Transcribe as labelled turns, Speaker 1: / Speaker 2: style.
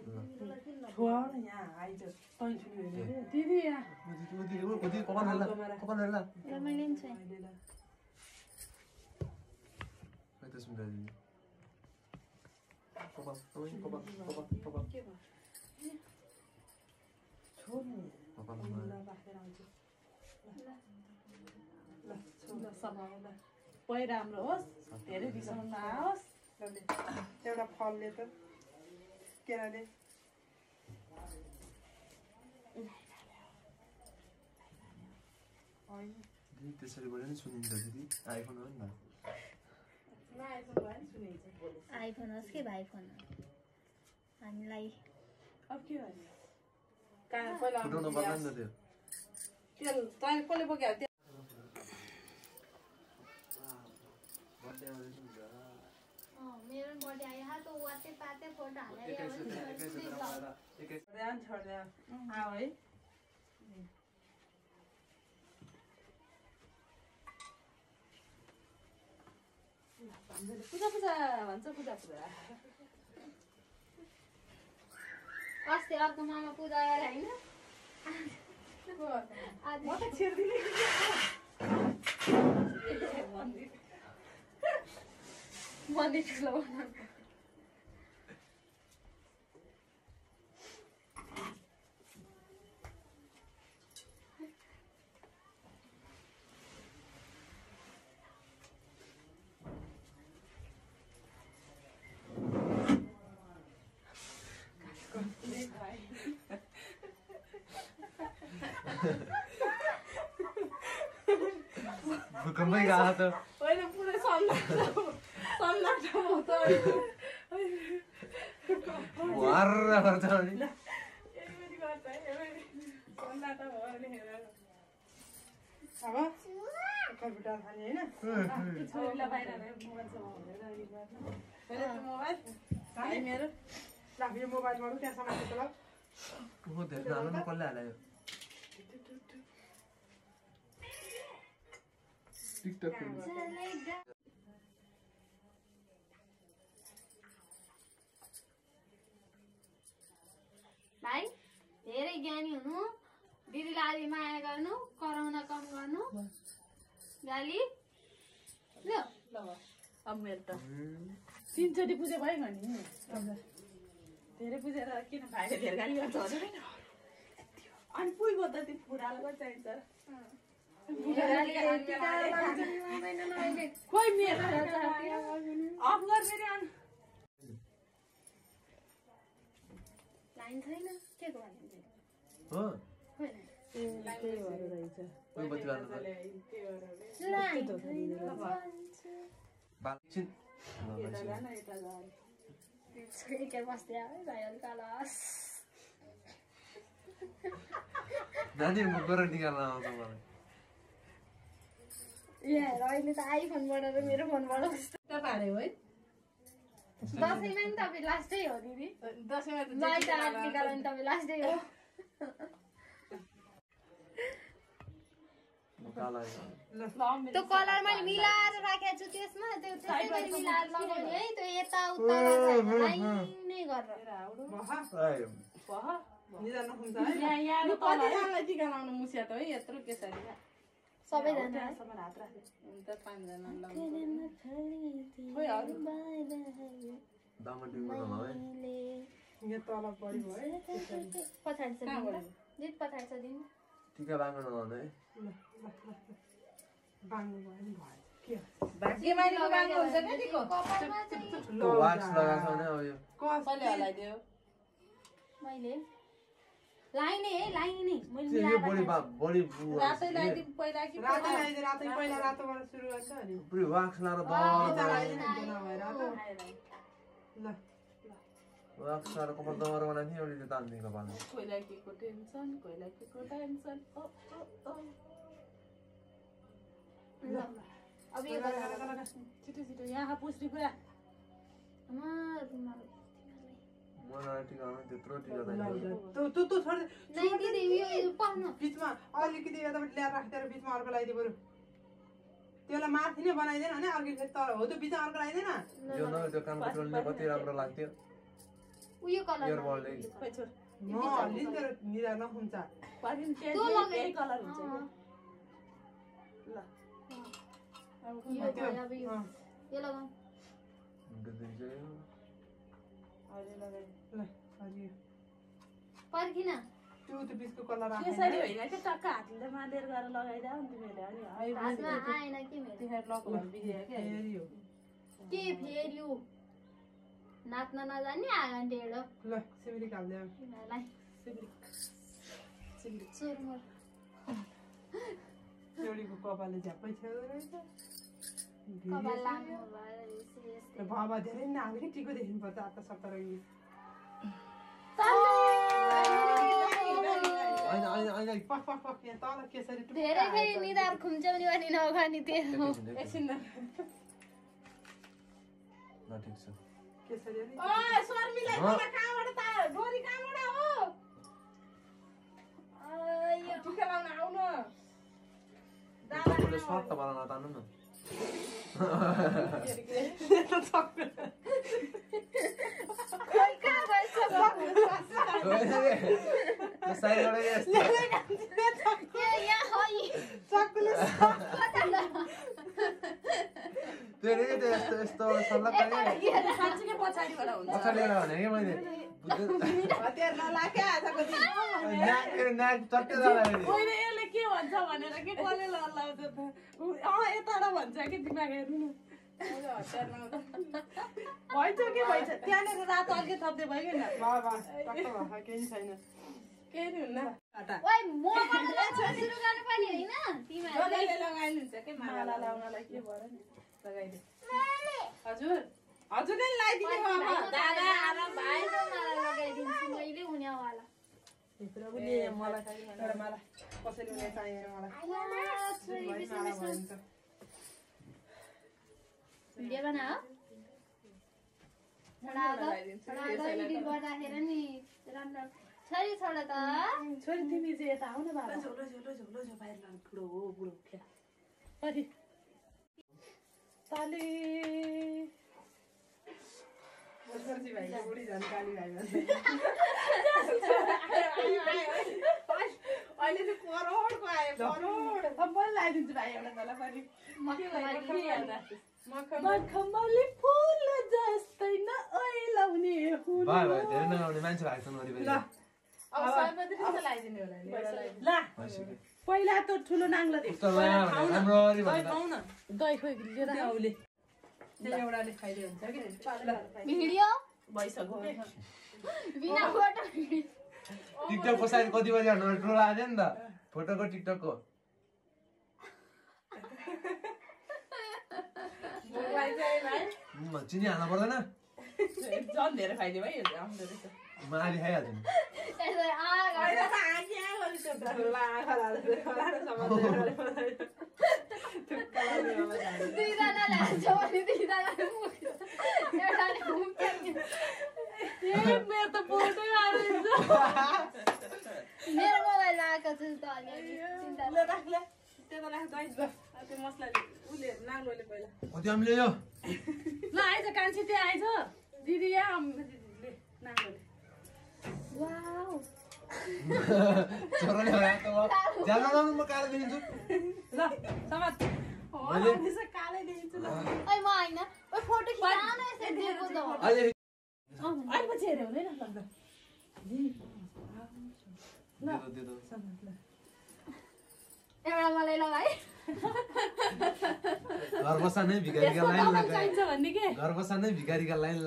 Speaker 1: छोआ न यहाँ आइज तै छुनी हैन दिदी यहाँ
Speaker 2: उदी कपाल हेर्ला
Speaker 3: ल मैले लिन्छु
Speaker 2: खै त सुन्दा दिदी कपाल
Speaker 1: के भयो छोड्नु
Speaker 2: कपाल
Speaker 1: ल राखेर आउँछु ल ल समाउ ल पै राम्रो होस् धेरै बिसाउनु नआओस् एउटा फलले त केराले
Speaker 2: दिदी त्यसरी बोल्यो नि सुनिन्छ दिदी आइफोन हो नि त
Speaker 3: आइफोन होस् कि भाइ फोन हामीलाई
Speaker 1: अब के गर्ने कहाँ पहिला
Speaker 2: फुटाउनु पर्दैन नि त त्यो
Speaker 1: तेल तैँले कसले बोक्यो तेल
Speaker 3: मेरो बर्थडे आयो हा त वाते पाते फोटो हालेर
Speaker 1: छोड्दै आऊ है पूजा भन्छ पूजा
Speaker 3: अस्ति अर्को मामा पूजा गरे होइन
Speaker 1: म त छिर्दिने
Speaker 3: मन्दिर ठुलो
Speaker 2: भूकम्पै गएको त
Speaker 1: होइन पुरै सन्नाटा म त
Speaker 2: वार्र गर्छ अनि
Speaker 1: यसरी गर्छ है सन्नाटा भयो भने हेरेर अब कम्प्युटर खाने होइन छोरीलाई बाहिर मोबाइल चलाउनु मोबाइल भाइ मेरो राख यो मोबाइलबाट त्यहाँ समातेको ल
Speaker 2: ऊ धेरै हाल्नु न कसले हाल्यो टिकटक
Speaker 3: भाइ धेरै ज्ञानी हुनु दिदीलाई आदि माया गर्नु कराउन कम गर्नु गाली ल
Speaker 1: अब मेरो त 3 चोटि पुजे भयो नि धेरै पुजेर किन भाइले धेरै गाली गर्छ होइन अनि पुइगयो त त्यो फुरालको चाहिन्छ खोइ मेरो अफ गर फेरि अनि
Speaker 3: लाइन छैन के गर्ने
Speaker 2: हो
Speaker 3: होइन
Speaker 2: कोही बत्ती बाल्नु
Speaker 3: लाइन
Speaker 2: बाल्छिन
Speaker 3: के बस्दै आयो भाइ कालास
Speaker 2: दादी म गरेर निकाल्न आउँछ मलाई
Speaker 3: अहिले त आइफोनबाट र मेरो फोनबाट
Speaker 1: पार्यो है
Speaker 3: दसैँमा नि तपाईँ लास्टै हो दिदी
Speaker 1: दसैँमा त
Speaker 3: लाइट आर्ट निकाल्नु नि तपाईँ लास्टै हो त्यो कलर मैले मिलाएर राखेको छु त्यसमा त्यो त्यसै गरी मिलाएर लगाउने है त्यो यता उता लाइन नै गरेर
Speaker 1: कतिजनालाई टिका लाउनु मुसिया त है यत्रो केसरी
Speaker 3: सबैजना
Speaker 1: हात राख्यो त 5 जना
Speaker 3: पछाडि छ दिदी पछाडि छ दिदी
Speaker 2: टिका बाँग्नु नलाउनु है वाक्स लगाएको छ भने अब यो
Speaker 3: मैले लाइने है लाइने नै मैले
Speaker 2: यो बडी
Speaker 1: रातै लगाइदिउँ पहिला कि रातै पहिला रातोबाट सुरु गर्छ अनि
Speaker 2: पुरै वाक्स लाएर वाक्स लाएर कपाल दमर बनाएको थिएँ एउटी तान्दिङ कपाल
Speaker 1: कोहीलाई के को टेन्सन कोहीलाई के को टेन्सन
Speaker 3: अब यो
Speaker 1: छिटो छिटो यहाँ पुस्ने पुरा
Speaker 2: मलाई टिका त्यत्रो टिका
Speaker 1: बिचमा अलिकति यतापट्टि ल्याएर राखिदिएर बिचमा अर्को लगाइदियो बरु त्यसलाई माथि नै बनाइदिएन भने अर्को फेरि तर हो त्यो बिचमा अर्को लगाइदिएन
Speaker 2: यो न त्यो कानको टोलले कति राम्रो लाग्थ्यो
Speaker 3: उयो कलर
Speaker 2: Your wallet.
Speaker 1: खोइ छोड नहल्ली तेरो निदा नहुन्छ पारिन त्यही कलर हुन्छ ल अब
Speaker 3: यो लगाऊ
Speaker 1: अहिले लगाइ ल हजुर
Speaker 3: पर्खिन
Speaker 1: त्यो त बिचको कलर आएको
Speaker 4: त्यसरी होइन के टक्क हातले मालेर गरेर लगाइदा नि तिमीले अनि
Speaker 3: हातमा आएन के मेरो
Speaker 4: तिमीहरू लक भएर बिग्रियो के
Speaker 1: फेरि हो
Speaker 3: के फेरि उ नाच्न नजान्ने आँगन ढेँडो
Speaker 1: ल सिमिरी खाल्दै अब
Speaker 3: तिमीहरूलाई
Speaker 1: सिमिरी
Speaker 3: चोरमोर
Speaker 1: एउटीको कपालले झ्याप्पै छेउ रहेछ
Speaker 3: कपाल लामो भएर यस्तै
Speaker 1: बाबा धेरै नाम कि टिको देखिनुपर्छ आता सत्तर पक पक पक यहाँ तल केसरी
Speaker 3: धेरै फेरि निधार खुम्च्याउने भने नखाने त्यो
Speaker 1: एकछिन
Speaker 2: ठिक छ
Speaker 1: केसरी
Speaker 4: शर्मिला कहाँबाट त डोरी कहाँबाट हो टिका लाउन आउन
Speaker 2: तपाईँले स्वाद त बनाउन तान्नु न
Speaker 3: खोइ कहाँ गएछ यहाँ हो
Speaker 1: चक्कुले
Speaker 2: यस्तो सल्लाह
Speaker 4: साँच्चीकै पछाडिबाट हुन्छ
Speaker 2: पछाडिबाट भने कि मैले
Speaker 1: हतियार नलागे आजको दिन
Speaker 2: नाक चट्टै जाँदाखेरि
Speaker 4: होइन यसले के भन्छ भनेर के कसले लाउँछ त यताबाट भन्छ कि दिमाग हेर्नु न भइन्छ के भइन्छ त्यहाँनिर रात अर्कै थप्दै भयो कि
Speaker 1: बाबा टक्क भए केही छैन
Speaker 4: केही नि हुन्न
Speaker 3: ओइ म सुरु गर्नु पर्ने हैन तिमीहरूले
Speaker 4: जसले लगाइदिन्छ के माला लाउनलाई के भयो नि लगाइदे हजुर हजुरले लगाइदिने बाबा दादा आमा भाइ
Speaker 3: मलाई लगाइदिन्छु मैले हुनेवाला
Speaker 1: प्रभुले मलाई एउटा माला कसैले उनीहरू चाहिएर मलाई
Speaker 3: भिडियो बना हो एडिट गर्दाखेरि नि राम्रो छोरी छोड त
Speaker 4: छोरी तिमी चाहिँ यता आउन बाबा झोलो झोलो झोलो झो बाहिर लानु बुढो हो बुढो क्या कति ताली
Speaker 1: सरजी भाइ बुढी झन् काली भाइ
Speaker 4: अहिले चाहिँ करोडको आयो करोड अब मैले लगाइदिन्छु भाइ एउटा तल पनि मखमली फुल जस्तै नओइलाउने फुल
Speaker 2: भाइ भाइ धेरै नगाउने मान्छे भएको छ नरिबे
Speaker 4: अब सयपत्री चाहिँ लगाइदिने होला नि ल पहिला त ठुलो नाङ्लो
Speaker 2: यस्तो नयाँ भने राम्ररी
Speaker 4: दही
Speaker 2: भन्दा
Speaker 4: पाउन दही खोइ लिएर आउले
Speaker 1: त्यही एउटाले खाइदियो हुन्छ कि
Speaker 3: भिडियो
Speaker 4: भइसक्यो
Speaker 3: बिना फोटो
Speaker 2: टिकटक पछाडि कति बजी हाल्नु ट्रोल आयो नि त फोटोको टिकटकको चिनी हाल्नु पर्दैन
Speaker 4: झन् धेरै खाइदियो भाइ आउँदो रहेछ
Speaker 2: म आधी खाइहाल्छु नि
Speaker 3: दुईजनाले हाल्छ भने दुईजनाले एउटाले घुम्छ
Speaker 4: मेरो त फोटो आइरहेछ
Speaker 3: मेरो मोबाइल आएको छ त अलिअलि चिन्ता
Speaker 4: ल राख ल त्यो राख दही त्यो मसलाले उसले नाङ्लोले पहिला
Speaker 2: कति हामीले यो
Speaker 4: ल आइज कान्छी त्यहाँ आइज दिदी यहाँ दिदीले नाङ्लोले
Speaker 3: वाउ
Speaker 2: छोराले भने त जानु जानु म कालो देखिन्छु
Speaker 4: ल समाज
Speaker 2: मैले
Speaker 4: कालै देखिन्छु ल
Speaker 3: ओइ म हैन ओइ फोटो खिचाउन यसरी दिएको त
Speaker 2: अहिले
Speaker 4: पछि हेऱ्यो हुँदैन
Speaker 2: दे दो
Speaker 3: एउटा मलाई लगाए
Speaker 2: घर बसा नै भिखारीका लाइन
Speaker 4: चाहिन्छ भन्ने के
Speaker 2: घर बसा नै भिखारीका लाइन